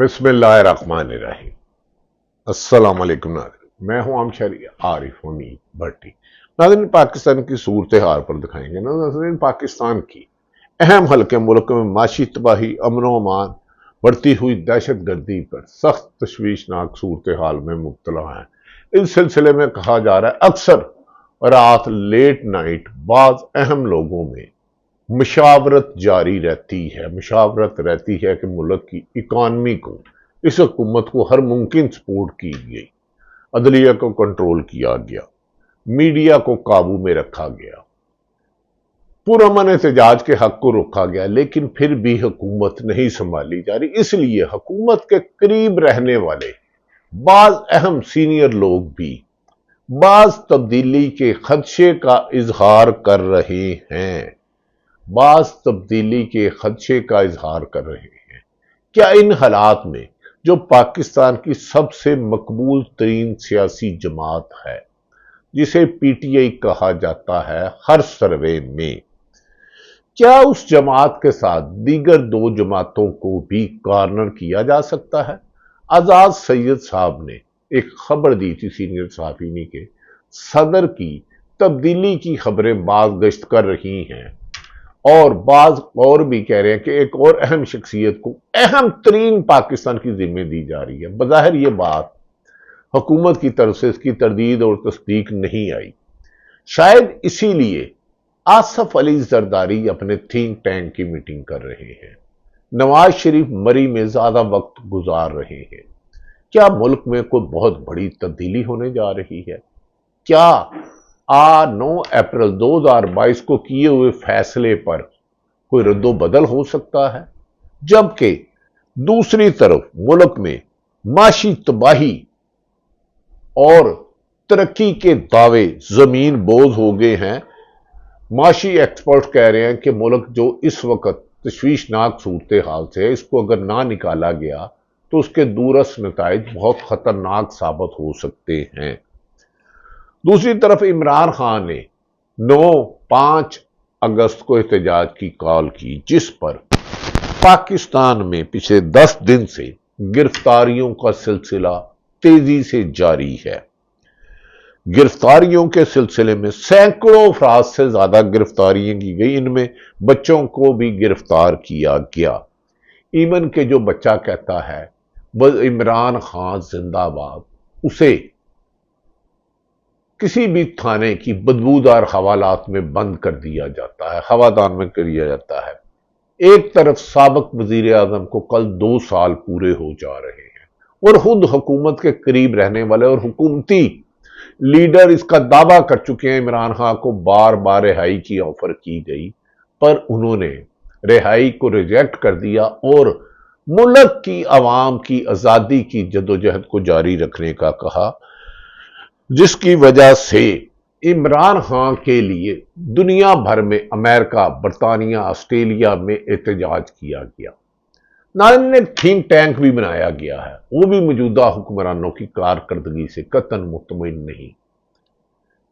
बिस्मिल्लाहिर्रहमानिर्रहीम। अस्सलाम वालेकुम नाज़रीन, मैं हूं आम शहरी आरिफ हमीद भट्टी। नाज़रीन, पाकिस्तान की सूरत हाल पर दिखाएंगे। नाज़रीन, पाकिस्तान की अहम हल्के मुल्क में माशी तबाही, अमन अमान, बढ़ती हुई दहशत गर्दी पर सख्त तशवीशनाक सूरत हाल में मुब्तला है। इस सिलसिले में कहा जा रहा है अक्सर रात लेट नाइट बाज अहम लोगों में मुशावरत जारी रहती है, मुशावरत रहती है कि मुल्क की इकॉनमी को, इस हुकूमत को हर मुमकिन सपोर्ट की गई, अदलिया को कंट्रोल किया गया, मीडिया को काबू में रखा गया, पुरअमन एहतजाज के हक को रोका गया, लेकिन फिर भी हुकूमत नहीं संभाली जा रही। इसलिए हुकूमत के करीब रहने वाले बाज अहम सीनियर लोग भी बाज तब्दीली के खदशे का इजहार कर रहे हैं, बाज तब्दीली के खदशे का इजहार कर रहे हैं। क्या इन हालात में जो पाकिस्तान की सबसे मकबूल तरीन सियासी जमात है, जिसे पीटीआई कहा जाता है हर सर्वे में, क्या उस जमात के साथ दीगर दो जमातों को भी कॉर्नर किया जा सकता है? आजाद सैयद साहब ने एक खबर दी थी सीनियर सहाफी के, सदर की तब्दीली की खबरें बाज गश्त कर रही हैं और बाज और भी कह रहे हैं कि एक और अहम शख्सियत को अहम तरीन पाकिस्तान की जिम्मे दी जा रही है। बज़ाहिर ये बात हुकूमत की तरफ से इसकी तरदीद और तस्दीक नहीं आई। शायद इसीलिए आसफ अली जरदारी अपने थिंक टैंक की मीटिंग कर रहे हैं, नवाज शरीफ मरी में ज्यादा वक्त गुजार रहे हैं। क्या मुल्क में कोई बहुत बड़ी तब्दीली होने जा रही है? क्या 9 अप्रैल 2022 को किए हुए फैसले पर कोई रद्दो बदल हो सकता है? जबकि दूसरी तरफ मुल्क में माशी तबाही और तरक्की के दावे जमीन बोझ हो गए हैं। माशी एक्सपर्ट कह रहे हैं कि मुल्क जो इस वक्त तशवीशनाक सूरत हाल से है, इसको अगर ना निकाला गया तो उसके दूरस नताइज बहुत खतरनाक साबित हो सकते हैं। दूसरी तरफ इमरान खान ने 5 अगस्त को एहतजाज की कॉल की, जिस पर पाकिस्तान में पिछले 10 दिन से गिरफ्तारियों का सिलसिला तेजी से जारी है। गिरफ्तारियों के सिलसिले में सैकड़ों अफराद से ज्यादा गिरफ्तारियां की गई, इनमें बच्चों को भी गिरफ्तार किया गया। ईमन के जो बच्चा कहता है वह इमरान खान जिंदाबाद, उसे किसी भी थाने की बदबूदार हवालात में बंद कर दिया जाता है, हवादान में कर दिया जाता है। एक तरफ साबिक वजीर आजम को कल 2 साल पूरे हो जा रहे हैं और खुद हुकूमत के करीब रहने वाले और हुकूमती लीडर इसका दावा कर चुके हैं इमरान खान को बार बार रिहाई की ऑफर की गई, पर उन्होंने रिहाई को रिजेक्ट कर दिया और मुल्क की आवाम की आजादी की जदोजहद को जारी रखने का कहा, जिसकी वजह से इमरान खान के लिए दुनिया भर में अमेरिका, बरतानिया, ऑस्ट्रेलिया में एहतजाज किया गया। नाइन ने थिंक टैंक भी बनाया गया है, वो भी मौजूदा हुक्मरानों की कारकर्दगी से कतन मुतमईन नहीं।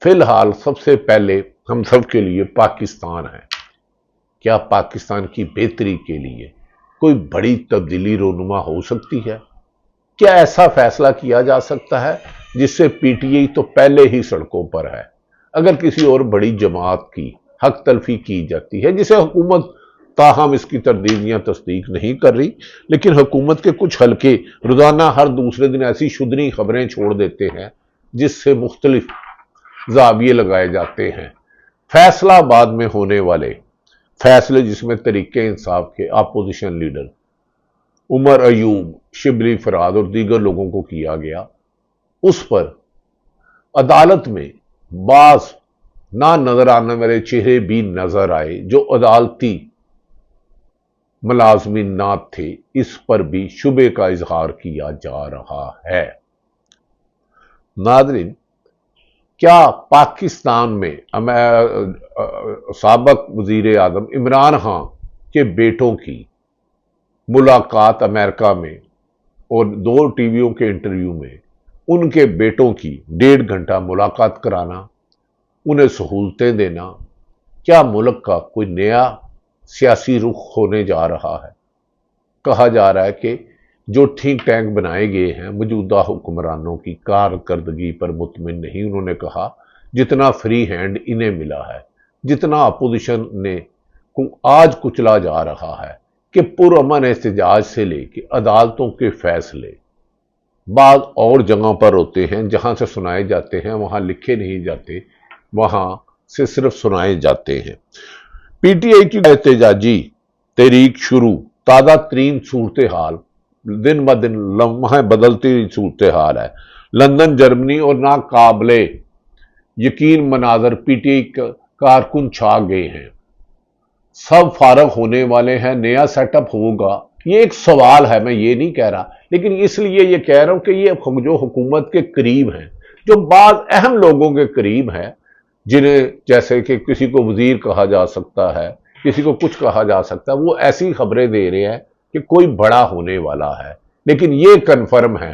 फिलहाल सबसे पहले हम सब के लिए पाकिस्तान है। क्या पाकिस्तान की बेहतरी के लिए कोई बड़ी तब्दीली रोनुमा हो सकती है? क्या ऐसा फैसला किया जा सकता है जिससे पीटीआई तो पहले ही सड़कों पर है, अगर किसी और बड़ी जमात की हक तलफी की जाती है, जिसे हुकूमत ताहम इसकी तरदीदियां तस्दीक नहीं कर रही, लेकिन हुकूमत के कुछ हल्के रोजाना हर दूसरे दिन ऐसी शुदनी खबरें छोड़ देते हैं जिससे मुख्तलिफ जाविये लगाए जाते हैं। फैसलाबाद में होने वाले फैसले, जिसमें तरीके इंसाफ के अपोजिशन लीडर उमर अयूब, शिबली फराद और दीगर लोगों को किया गया, उस पर अदालत में बाज ना नजर आने वाले चेहरे भी नजर आए जो अदालती मुलाजमीन ना थे। इस पर भी शुबे का इजहार किया जा रहा है। नादरीन, क्या पाकिस्तान में साबिक वजीर आजम इमरान खान के बेटों की मुलाकात अमेरिका में और 2 टीवियों के इंटरव्यू में उनके बेटों की 1.5 घंटा मुलाकात कराना, उन्हें सहूलतें देना, क्या मुल्क का कोई नया सियासी रुख होने जा रहा है? कहा जा रहा है कि जो ठीक टैंक बनाए गए हैं मौजूदा हुक्मरानों की कारकर्दगी पर मुतमिन नहीं। उन्होंने कहा जितना फ्री हैंड इन्हें मिला है, जितना अपोजिशन ने को आज कुचला जा रहा है कि पुरअमन एहतजाज से लेके अदालतों के फैसले बाद और जगह पर होते हैं जहां से सुनाए जाते हैं, वहां लिखे नहीं जाते, वहां से सिर्फ सुनाए जाते हैं। पीटीआई की एहतजाजी तहरीक शुरू, ताज़ा तरीन सूरत हाल, दिन ब दिन लम्हा बदलती सूरत हाल है। लंदन, जर्मनी और नाकाबिले यकीन मनाजर पीटीआई कारकुन छा गए हैं। सब फारग होने वाले हैं, नया सेटअप होगा। ये एक सवाल है, मैं ये नहीं कह रहा, लेकिन इसलिए ये कह रहा हूं कि ये जो हुकूमत के करीब हैं, जो बाद अहम लोगों के करीब हैं, जिन्हें जैसे कि किसी को वजीर कहा जा सकता है, किसी को कुछ कहा जा सकता है, वो ऐसी खबरें दे रहे हैं कि कोई बड़ा होने वाला है। लेकिन ये कन्फर्म है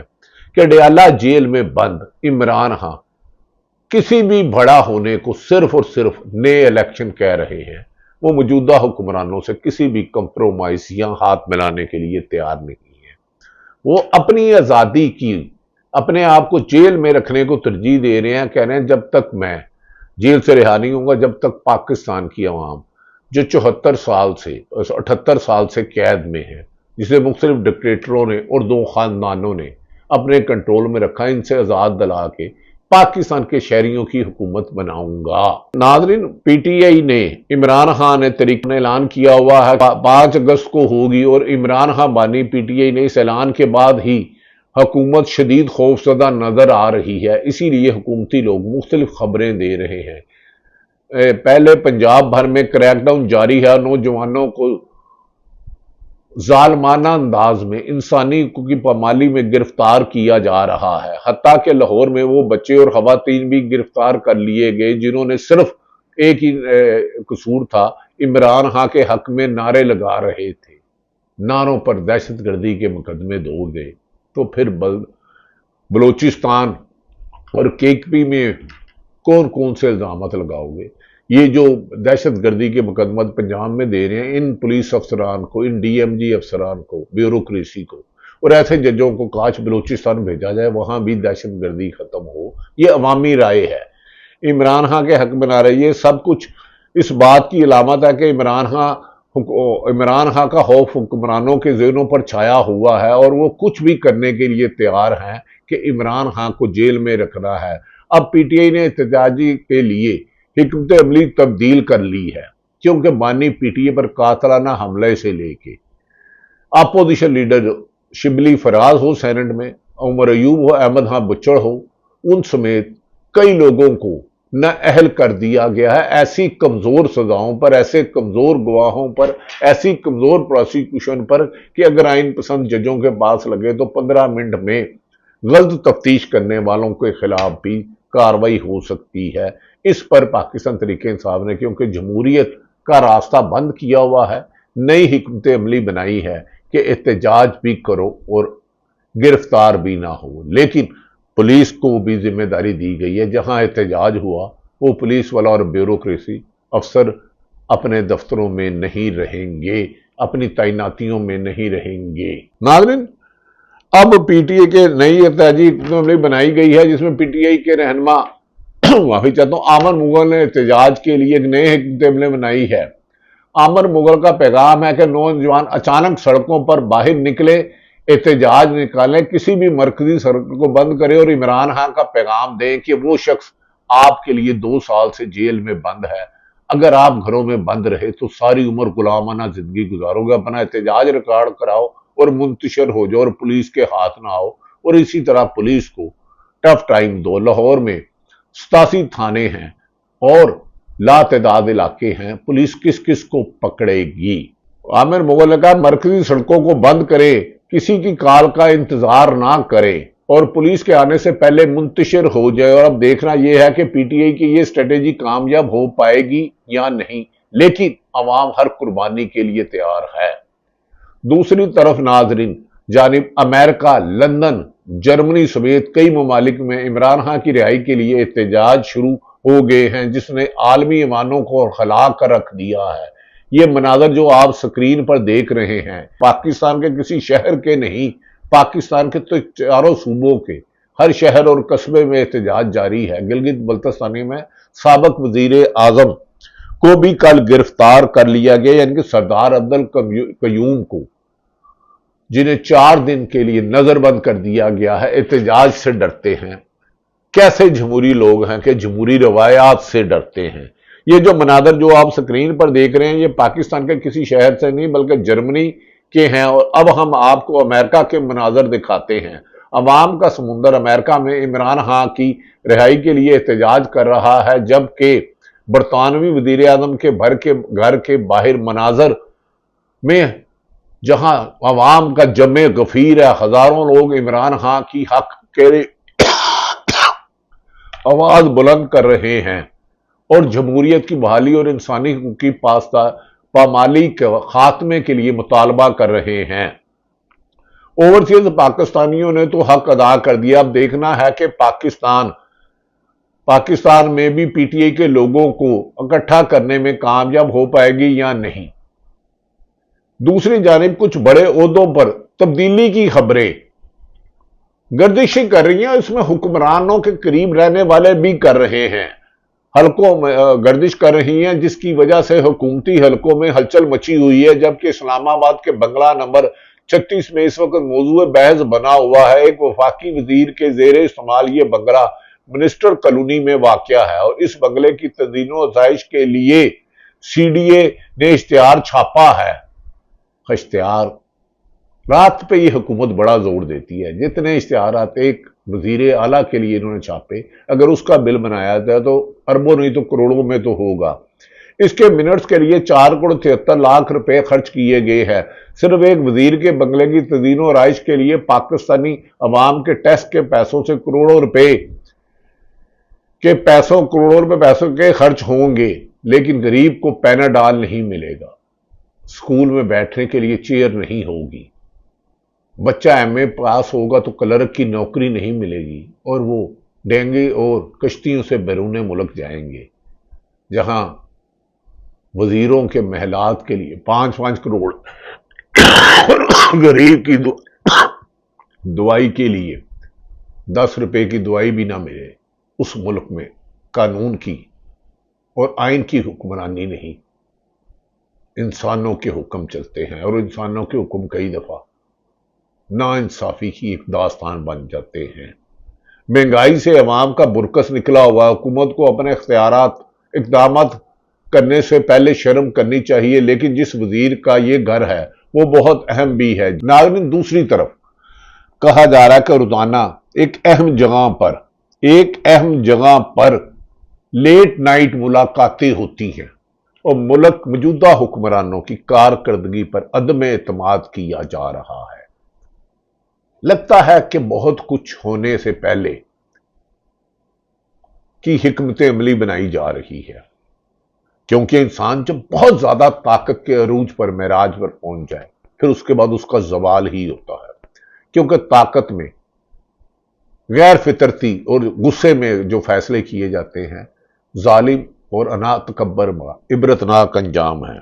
कि डयाला जेल में बंद इमरान खान किसी भी बड़ा होने को सिर्फ और सिर्फ नए इलेक्शन कह रहे हैं। वो मौजूदा हुक्मरानों से किसी भी कंप्रोमाइज या हाथ मिलाने के लिए तैयार नहीं है। वो अपनी आज़ादी की, अपने आप को जेल में रखने को तरजीह दे रहे हैं। कह रहे हैं जब तक मैं जेल से रिहा नहीं होगा, जब तक पाकिस्तान की अवाम जो 78 साल से कैद में है, जिसे मुख्तलिफ डिक्टेटरों ने और दो खानदानों ने अपने कंट्रोल में रखा, इनसे आज़ाद दिला के पाकिस्तान के शहरियों की हुकूमत बनाऊंगा। नाज़रीन, पीटीआई ने इमरान खान ने तरीके ने ऐलान किया हुआ है 5 अगस्त को होगी, और इमरान खान बानी पीटीआई ने इस ऐलान के बाद ही हुकूमत शदीद खौफजदा नजर आ रही है। इसीलिए हुकूमती लोग मुख्तलिफ खबरें दे रहे हैं। पहले पंजाब भर में क्रैकडाउन जारी है, नौजवानों को जालमाना अंदाज में इंसानी की पामाली में गिरफ्तार किया जा रहा है। हत्ता के लाहौर में वो बच्चे और खवातीन भी गिरफ्तार कर लिए गए जिन्होंने सिर्फ एक ही कसूर था, इमरान खान के हक में नारे लगा रहे थे। नारों पर दहशतगर्दी के मुकदमे दो गए। तो फिर बलोचिस्तान और केकपी में कौन कौन से इल्जाम लगाओगे? ये जो दहशतगर्दी के मुकदमत पंजाब में दे रहे हैं, इन पुलिस अफसरान को, इन डीएमजी अफसरान को, ब्यूरोक्रेसी को और ऐसे जजों को काश बलूचिस्तान भेजा जाए, वहां भी दहशतगर्दी खत्म हो। ये अवामी राय है। इमरान खान के हक बना रही है। सब कुछ इस बात की अलामत है कि इमरान खान का खौफ हुक्मरानों के ज़हनों पर छाया हुआ है और वो कुछ भी करने के लिए तैयार हैं कि इमरान खान को जेल में रखना है। अब पीटीआई ने एहतजाजी के लिए हिकमत अमली तब्दील कर ली है, क्योंकि बानी पीटीआई पर कातलाना हमले से लेके अपोजिशन लीडर शिबली फराज हो सेनेट में, उमर अयूब हो, अहमद खान बुच्चड़ हो, उन समेत कई लोगों को नाअहल कर दिया गया है। ऐसी कमजोर सजाओं पर, ऐसे कमजोर गवाहों पर, ऐसी कमजोर प्रोसिक्यूशन पर कि अगर आइन पसंद जजों के पास लगे तो 15 मिनट में गलत तफ्तीश करने वालों के खिलाफ भी कार्रवाई हो सकती है। इस पर पाकिस्तान तरीके इंसाफ ने, क्योंकि जमहूरियत का रास्ता बंद किया हुआ है, नई हिकमत अमली बनाई है कि एहतजाज भी करो और गिरफ्तार भी ना हो। लेकिन पुलिस को भी जिम्मेदारी दी गई है। जहां एहतजाज हुआ वो पुलिस वाला और ब्यूरोक्रेसी अफसर अपने दफ्तरों में नहीं रहेंगे, अपनी तैनातियों में नहीं रहेंगे। नाज़रीन, अब पीटीआई के नई एहतजाजी अमली बनाई गई है, जिसमें पीटीआई के रहनुमा माफी चाहता हूं आमर मुगल ने एहतजाज के लिए एक नई हिकमत अमली बनाई है। आमर मुगल का पैगाम है कि नौजवान अचानक सड़कों पर बाहर निकले, एहतजाज निकालें, किसी भी मरकजी सड़क को बंद करें और इमरान खान का पैगाम दें कि वो शख्स आपके लिए 2 साल से जेल में बंद है। अगर आप घरों में बंद रहे तो सारी उम्र गुलामाना जिंदगी गुजारोगे। अपना एहतजाज रिकॉर्ड कराओ और मुंतशिर हो जाओ और पुलिस के हाथ ना आओ। और इसी तरह पुलिस को टफ टाइम दो। लाहौर में 87 थाने हैं और लातदाद इलाके हैं, पुलिस किस किस को पकड़ेगी? आमिर मुगल ने कहा मरकजी सड़कों को बंद करें, किसी की कॉल का इंतजार ना करें और पुलिस के आने से पहले मुंतशिर हो जाए। और अब देखना यह है कि पीटीआई की यह स्ट्रेटेजी कामयाब हो पाएगी या नहीं, लेकिन अवाम हर कुर्बानी के लिए तैयार है। दूसरी तरफ नाजरीन, जानिब अमेरिका, लंदन, जर्मनी समेत कई ममालिक में इमरान खान की रिहाई के लिए एहतजाज शुरू हो गए हैं, जिसने आलमी ईमानों को हला कर रख दिया है। ये मनाजर जो आप स्क्रीन पर देख रहे हैं पाकिस्तान के किसी शहर के नहीं, पाकिस्तान के तो चारों सूबों के हर शहर और कस्बे में एहतजाज जारी है। गिलगित बल्तिस्तानी में साबिक वजीर आजम को भी कल गिरफ्तार कर लिया गया, यानी कि सरदार अब्दुल कयूम को, जिन्हें 4 दिन के लिए नजरबंद कर दिया गया है। एहतजाज से डरते हैं। कैसे जमहूरी लोग हैं कि जमहूरी रवायात से डरते हैं। ये जो मनादर जो आप स्क्रीन पर देख रहे हैं, ये पाकिस्तान के किसी शहर से नहीं बल्कि जर्मनी के हैं। और अब हम आपको अमेरिका के मनाजर दिखाते हैं। अवाम का समुंदर अमेरिका में इमरान खान की रिहाई के लिए एहतजाज कर रहा है, जबकि बरतानवी वजीर आजम के घर के बाहर मनाजर में जहां अवाम का जमे गफीर है, हजारों लोग इमरान खान की हक के लिए आवाज बुलंद कर रहे हैं और जमहूरियत की बहाली और इंसानी हकूक की पामाली के खात्मे के लिए मुतालबा कर रहे हैं। ओवरसीज पाकिस्तानियों ने तो हक अदा कर दिया। अब देखना है कि पाकिस्तान में भी पीटीआई के लोगों को इकट्ठा करने में कामयाब हो पाएगी या नहीं। दूसरी जानिब कुछ बड़े ओहदों पर तब्दीली की खबरें गर्दिशें कर रही हैं। इसमें हुक्मरानों के करीब रहने वाले भी कर रहे हैं, हलकों में गर्दिश कर रही हैं, जिसकी वजह से हुकूमती हलकों में हलचल मची हुई है। जबकि इस्लामाबाद के बंगला नंबर 36 में इस वक्त मौजूद बहस बना हुआ है। एक वफाकी वजीर के जेर इस्तेमाल ये बंगला मिनिस्टर कॉलोनी में वाक़या है और इस बंगले की तदीनो आसाइश के लिए सीडीए ने इश्तिहार छापा है। इश्तिहार रात पे ये हुकूमत बड़ा जोर देती है। जितने इश्तिहार आते एक वजीर आला के लिए इन्होंने छापे, अगर उसका बिल बनाया जाए तो अरबों नहीं तो करोड़ों में तो होगा। इसके मिनट्स के लिए 4 करोड़ 73 लाख रुपए खर्च किए गए हैं। सिर्फ एक वजीर के बंगले की तदीनो राइश के लिए पाकिस्तानी अवाम के टैक्स के पैसों से करोड़ों रुपए पैसों के खर्च होंगे, लेकिन गरीब को पैनाडॉल नहीं मिलेगा, स्कूल में बैठने के लिए चेयर नहीं होगी, बच्चा एमए पास होगा तो क्लर्क की नौकरी नहीं मिलेगी और वो डेंगे और कश्तियों से बैरून मुल्क जाएंगे, जहां वजीरों के महलात के लिए 5-5 करोड़ गरीब की दवाई के लिए 10 रुपए की दवाई भी ना मिले। उस मुल्क में कानून की और आइन की हुक्मरानी नहीं, इंसानों के हुक्म चलते हैं और इंसानों के हुक्म कई दफा नाइंसाफी की एक दास्तान बन जाते हैं। महंगाई से अवाम का बुरकस निकला हुआ। हुकूमत को अपने इकदाम करने से पहले शर्म करनी चाहिए, लेकिन जिस वजीर का ये घर है वो बहुत अहम भी है। नाज़रीन, दूसरी तरफ कहा जा रहा है कि रोजाना एक अहम जगह पर लेट नाइट मुलाकातें होती हैं और मुल्क मौजूदा हुक्मरानों की कारकर्दगी पर अदम एतमाद किया जा रहा है। लगता है कि बहुत कुछ होने से पहले की हिकमत अमली बनाई जा रही है, क्योंकि इंसान जब बहुत ज्यादा ताकत के अरूज पर मेराज पर पहुंच जाए फिर उसके बाद उसका जवाल ही होता है, क्योंकि ताकत में गैर फितरती और गुस्से में जो फैसले किए जाते हैं जालिम और अना तकब्बर इबरतनाक अंजाम है।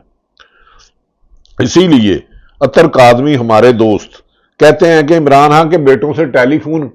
इसीलिए अतर काज़मी हमारे दोस्त कहते हैं कि इमरान खान के बेटों से टेलीफोन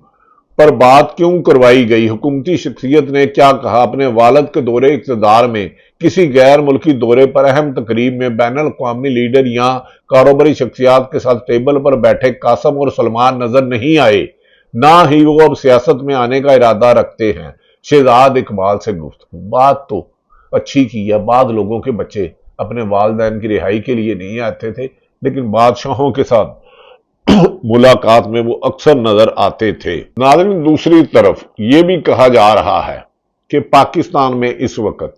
पर बात क्यों करवाई गई। हुकूमती शख्सियत ने क्या कहा। अपने वालिद के दौरे इक़्तिदार में किसी गैर मुल्की दौरे पर अहम तकरीब में बैनुल अक़वामी लीडर या कारोबारी शख्सियात के साथ टेबल पर बैठे कासम और सलमान नजर नहीं आए, ना ही वो अब सियासत में आने का इरादा रखते हैं। शहजाद इकबाल से गुफ्तगू। बात तो अच्छी की है, बाद लोगों के बच्चे अपने वालिदैन की रिहाई के लिए नहीं आते थे, लेकिन बादशाहों के साथ मुलाकात में वो अक्सर नजर आते थे। नाज़रीन, दूसरी तरफ ये भी कहा जा रहा है कि पाकिस्तान में इस वक्त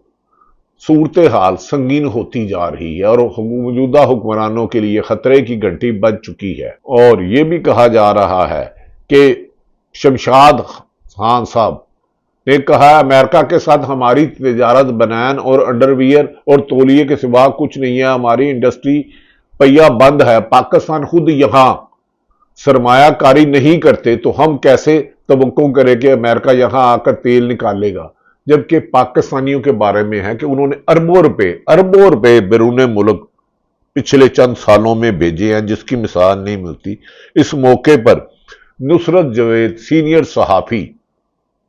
सूरत हाल संगीन होती जा रही है और मौजूदा हुक्मरानों के लिए खतरे की घंटी बज चुकी है। और ये भी कहा जा रहा है कि शमशाद खान साहब ने कहा, अमेरिका के साथ हमारी तिजारत बनान और अंडरवियर और तौलिए के सिवा कुछ नहीं है, हमारी इंडस्ट्री पहिया बंद है। पाकिस्तान खुद यहां सरमायाकारी नहीं करते तो हम कैसे तवक्को करें कि अमेरिका यहां आकर तेल निकालेगा, जबकि पाकिस्तानियों के बारे में है कि उन्होंने अरबों रुपए बैरून मुल्क पिछले चंद सालों में भेजे हैं, जिसकी मिसाल नहीं मिलती। इस मौके पर नुसरत जवेद सीनियर सहाफी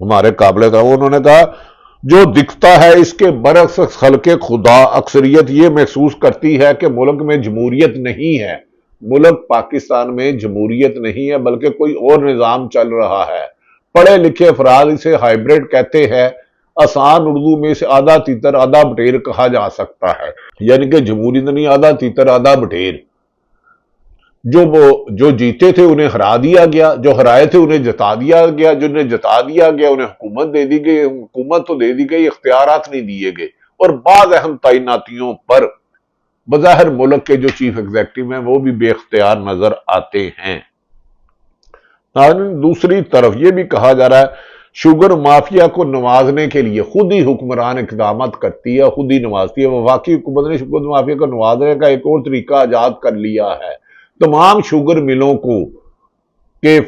हमारे काबिल था, उन्होंने कहा जो दिखता है इसके बरक्स खल्के खुदा अक्सरियत ये महसूस करती है कि मुल्क में जमहूरियत नहीं है। मुल्क पाकिस्तान में जमहूरियत नहीं है बल्कि कोई और निज़ाम चल रहा है। पढ़े लिखे अफराद इसे हाइब्रिड कहते हैं। आसान उर्दू में इसे आधा तीतर आधा बटेर कहा जा सकता है, यानी कि जमहूरियत नहीं, आधा तीतर आधा बटेर। जो जीते थे उन्हें हरा दिया गया, जो हराए थे उन्हें जता दिया गया, जिन्हें जता दिया गया उन्हें हुकूमत दे दी गई, हुकूमत तो दे दी गई, इख्तियारात नहीं दिए गए। और बाद अहम तैनातियों पर बज़ाहिर मुल्क के जो चीफ एग्जीक्यूटिव हैं वो भी बेख्तियार नजर आते हैं। दूसरी तरफ ये भी कहा जा रहा है शुगर माफिया को नवाजने के लिए खुद ही हुक्मरान इकदाम करती है, खुद ही नवाजती है। वफाकी हुकूमत ने शुगर माफिया को नवाजने का एक और तरीका आजाद कर लिया है। तमाम शुगर मिलों को के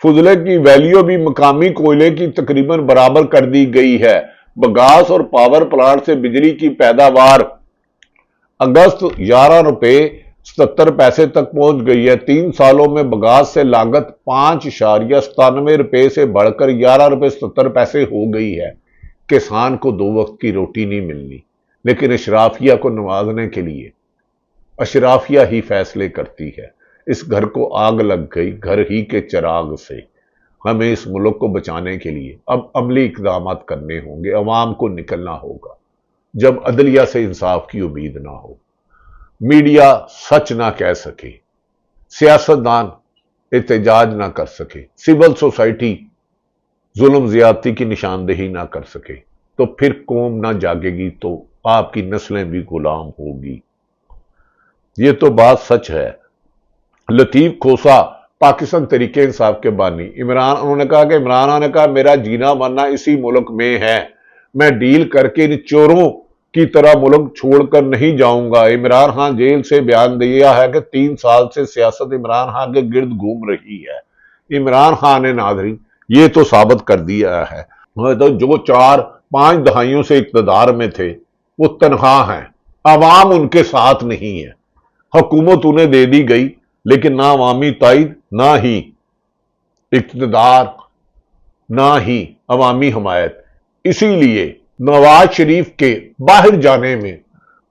फुजले की वैल्यू भी मकामी कोयले की तकरीबन बराबर कर दी गई है। बगास और पावर प्लांट से बिजली की पैदावार अगस्त 11 रुपए 77 पैसे तक पहुंच गई है। 3 सालों में बगास से लागत 5.97 रुपए से बढ़कर 11 रुपए 77 पैसे हो गई है। किसान को 2 वक्त की रोटी नहीं मिलनी, लेकिन अशराफिया को नवाजने के लिए अशराफिया ही फैसले करती है। इस घर को आग लग गई घर ही के चिराग से। हमें इस मुल्क को बचाने के लिए अब अमली इकदाम करने होंगे। अवाम को निकलना होगा जब अदलिया से इंसाफ की उम्मीद ना हो, मीडिया सच ना कह सके, सियासतदान एहतजाज ना कर सके, सिविल सोसाइटी जुल्म ज्यादती की निशानदेही ना कर सके, तो फिर कौम ना जागेगी तो आपकी नस्लें भी गुलाम होगी। ये तो बात सच है। लतीफ खोसा पाकिस्तान तरीके इंसाफ के बानी उन्होंने कहा कि इमरान खान ने कहा मेरा जीना मरना इसी मुल्क में है, मैं डील करके इन चोरों की तरह मुल्क छोड़कर नहीं जाऊंगा। इमरान खान जेल से बयान दिया है कि 3 साल से सियासत इमरान खान के गिर्द घूम रही है। इमरान खान ने नाज़रीन ये तो साबित कर दिया है तो जो 4-5 दहाइयों से इक़्तिदार में थे वो तनहा हैं, अवाम उनके साथ नहीं है। हुकूमत उन्हें दे दी गई लेकिन ना अवामी ताईद, ना ही इक़्तिदार, ना ही अवामी हमायत। इसीलिए नवाज शरीफ के बाहर जाने में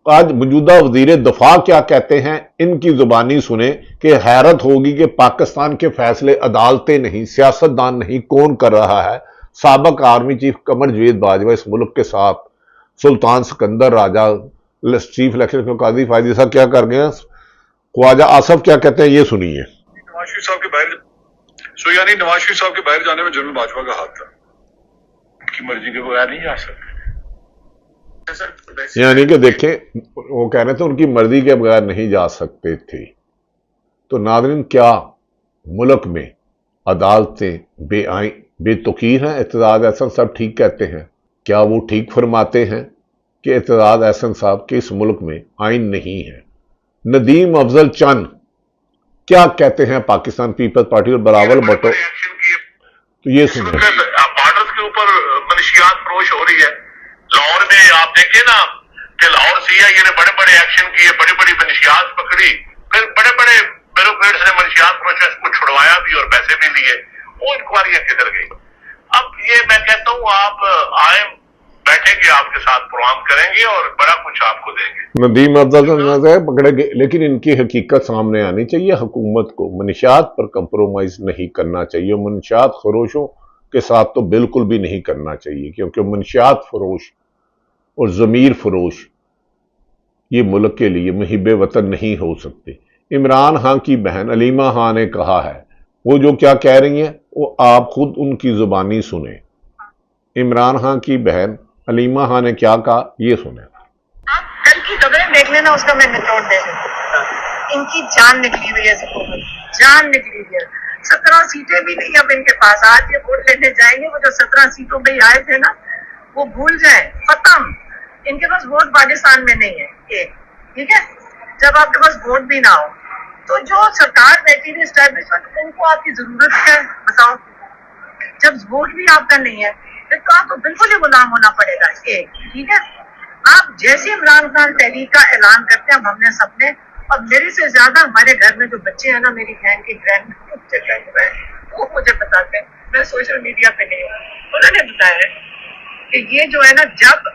आज मौजूदा वजीर दफा क्या कहते हैं इनकी जुबानी सुने कि हैरत होगी कि पाकिस्तान के फैसले अदालतें नहीं, सियासतदान नहीं, कौन कर रहा है। साबिक आर्मी चीफ कमर जवेद बाजवा इस मुल्क के साथ सुल्तान सिकंदर राजा चीफ इलेक्शन काजी फायदी साहब क्या कर गए, ख्वाजा आसफ क्या कहते हैं, ये सुनिए। नवाज शरीफ साहब के बाहर यानी नवाज शरीफ साहब के बाहर जाने में जनरल बाजवा का हाथ था, उनकी मर्जी के बगैर नहीं जा सकते। यानी कि देखें वो कह रहे थे उनकी मर्जी के बगैर नहीं जा सकते थे। तो नाज़रीन क्या मुल्क में अदालतें बेतुकीर हैं? एतजाज अहसन साहब ठीक कहते हैं? क्या वो ठीक फरमाते हैं कि एतजाज अहसन साहब के इस मुल्क में आइन नहीं है? नदीम अफजल चंद क्या कहते हैं पाकिस्तान पीपल्स पार्टी और बरावल भुट्टो, तो ये सुनिए। बॉर्डर के ऊपर मनशियात फरोश हो रही है। लाहौर में आप देखें ना कि लाहौर सीआईए ने बड़े बड़े एक्शन किए, बड़ी बड़ी मनशियात पकड़ी, फिर बड़े बड़े ब्यूरोक्रेट्स ने मनशियात प्रोसेस को छुड़वाया भी और पैसे भी लिए। वो इंक्वायरियां किधर गई? अब ये मैं कहता हूँ आप आए बैठेंगे, आपके साथ प्रोग्राम करेंगे और बड़ा कुछ आपको देंगे। नदीम अफजल पकड़े गए, लेकिन इनकी हकीकत सामने आनी चाहिए। हुकूमत को मनशियात पर कंप्रोमाइज नहीं करना चाहिए, मनशियात फरोशों के साथ तो बिल्कुल भी नहीं करना चाहिए, क्योंकि मनशियात फरोश और ज़मीर फरोश ये मुल्क के लिए मुहिब वतन नहीं हो सकते। इमरान खान की बहन अलीमा खान ने कहा है, वो जो क्या कह रही हैं वो आप खुद उनकी जुबानी सुने। इमरान खान की बहन अलीमा खान ने क्या कहा ये सुने। आप कल की खबरें देख लेना, उसका मैं निचोड़ दे दूं। इनकी जान निकली हुई है, जान निकली हुई है। 17 सीटें भी नहीं अब इनके पास। आज ये वोट लेने जाएंगे, वो जो 17 सीटों पे आए थे ना वो भूल जाए, खत्म। इनके पास वोट पाकिस्तान में नहीं है एक, ठीक है। जब आपके पास वोट भी ना हो तो जो सरकार बैठी हुई एस्टैब्लिशमेंट, उनको आपकी जरूरत है बताओ। जब वोट भी आपका नहीं है फिर तो आपको बिल्कुल ही गुलाम होना पड़ेगा एक, ठीक है। आप जैसे इमरान खान तहरीक का ऐलान करते हैं, हमने सबने और मेरे से ज्यादा हमारे घर में जो बच्चे हैं ना, मेरी बहन के ग्रैंड वो मुझे बताते हैं, मैं सोशल मीडिया पे नहीं हूँ, उन्होंने बताया है कि ये जो है ना, जब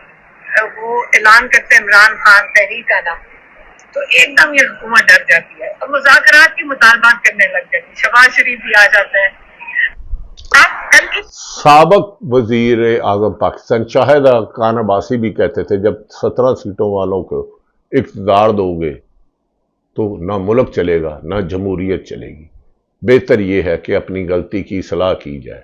वो ऐलान करते हैं इमरान खान तहरीक का नाम, तो एकदम ये हुकूमत डर जाती है और मुज़ाकरात की मुतालबात करने लग जाती है। शहबाज शरीफ भी आ जाते हैं। आप कल की साबक वजीर आजम पाकिस्तान शाहिद खान अब्बासी भी कहते थे, जब 17 सीटों वालों को इक़्तिदार दोगे तो ना मुल्क चलेगा ना जमहूरियत चलेगी, बेहतर यह है कि अपनी गलती की इस्लाह की जाए।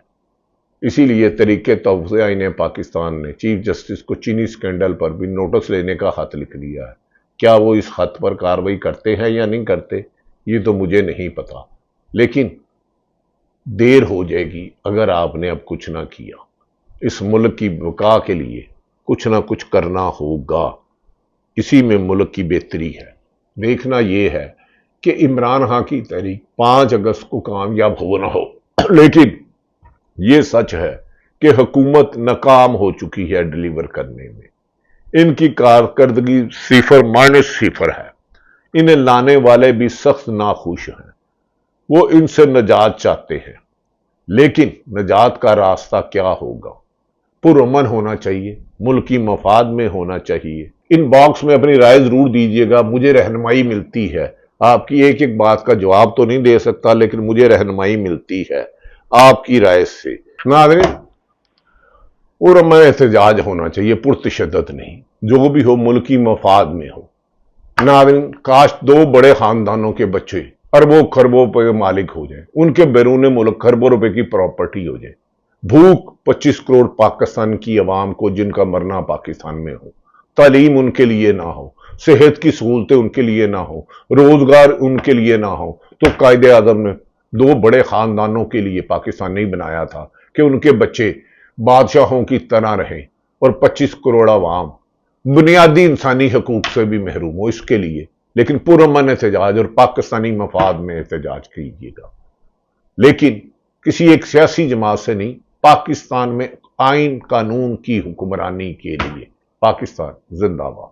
इसीलिए तरीके तौज़िया ने पाकिस्तान ने चीफ जस्टिस को चीनी स्कैंडल पर भी नोटिस लेने का खत लिख दिया है। क्या वो इस खत पर कार्रवाई करते हैं या नहीं करते, ये तो मुझे नहीं पता, लेकिन देर हो जाएगी अगर आपने अब कुछ ना किया। इस मुल्क की बका के लिए कुछ ना कुछ करना होगा, इसी में मुल्क की बेहतरी है। देखना यह है कि इमरान खान की तहरीक 5 अगस्त को कामयाब हो ना हो, लेकिन ये सच है कि हुकूमत नाकाम हो चुकी है डिलीवर करने में। इनकी कारकर्दगी 0-0 है। इन्हें लाने वाले भी सख्त नाखुश हैं। वो इनसे नजात चाहते हैं, लेकिन नजात का रास्ता क्या होगा? पुरअमन होना चाहिए, मुल्की मफाद में होना चाहिए। इन बॉक्स में अपनी राय जरूर दीजिएगा, मुझे रहनुमाई मिलती है। आपकी एक एक बात का जवाब तो नहीं दे सकता, लेकिन मुझे रहनुमाई मिलती है आपकी राय से। नाज़रीन, पुरअमन एहतजाज होना चाहिए, पुरतशद्दद नहीं। जो भी हो मुल्की मफाद में हो। नाज़रीन, काश 2 बड़े खानदानों के बच्चे अरबों खरबों पे मालिक हो जाए, उनके बैरून मुल्क खरबों रुपए की प्रॉपर्टी हो जाए। भूख 25 करोड़ पाकिस्तान की अवाम को, जिनका मरना पाकिस्तान में हो, तालीम उनके लिए ना हो, सेहत की सहूलतें उनके लिए ना हो, रोजगार उनके लिए ना हो, तो कायदे आजम ने 2 बड़े खानदानों के लिए पाकिस्तान नहीं बनाया था कि उनके बच्चे बादशाहों की तरह रहें और 25 करोड़ अवाम बुनियादी इंसानी हकूक से भी महरूम हो, इसके लिए। लेकिन पुरअमन एहतजाज और पाकिस्तानी मफाद में एहतजाज कीजिएगा, लेकिन किसी एक सियासी जमात से नहीं, पाकिस्तान में आइन कानून की हुक्मरानी के लिए। पाकिस्तान जिंदाबाद।